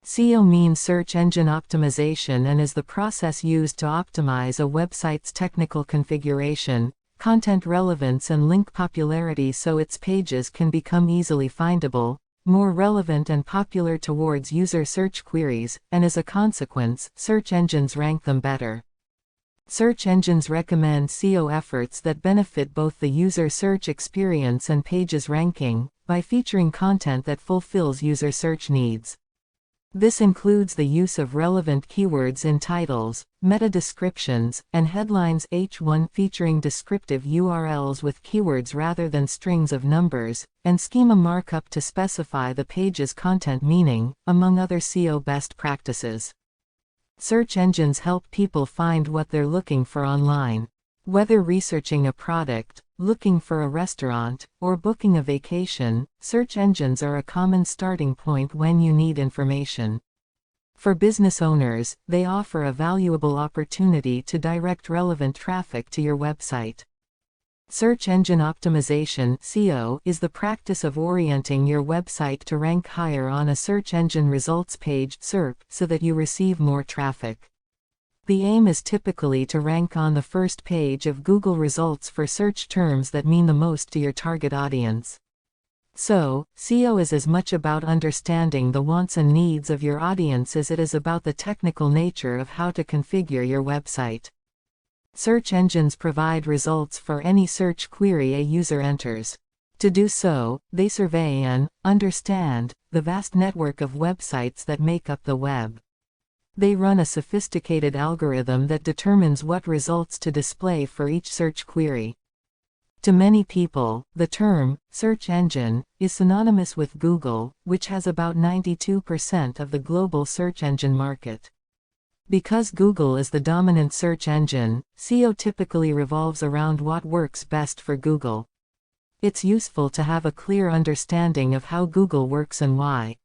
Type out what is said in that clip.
SEO means search engine optimization and is the process used to optimize a website's technical configuration, content relevance and link popularity so its pages can become easily findable, more relevant and popular towards user search queries, and as a consequence, search engines rank them better. Search engines recommend SEO efforts that benefit both the user search experience and pages ranking, by featuring content that fulfills user search needs. This includes the use of relevant keywords in titles, meta descriptions, and headlines. H1 featuring descriptive URLs with keywords rather than strings of numbers, and schema markup to specify the page's content meaning, among other SEO best practices. Search engines help people find what they're looking for online. Whether researching a product, looking for a restaurant, or booking a vacation, search engines are a common starting point when you need information. For business owners, they offer a valuable opportunity to direct relevant traffic to your website. Search engine optimization (SEO) is the practice of orienting your website to rank higher on a search engine results page (SERP) so that you receive more traffic. The aim is typically to rank on the first page of Google results for search terms that mean the most to your target audience. So, SEO is as much about understanding the wants and needs of your audience as it is about the technical nature of how to configure your website. Search engines provide results for any search query a user enters. To do so, they survey and understand the vast network of websites that make up the web. They run a sophisticated algorithm that determines what results to display for each search query. To many people, the term search engine is synonymous with Google, which has about 92% of the global search engine market. Because Google is the dominant search engine, SEO typically revolves around what works best for Google. It's useful to have a clear understanding of how Google works and why.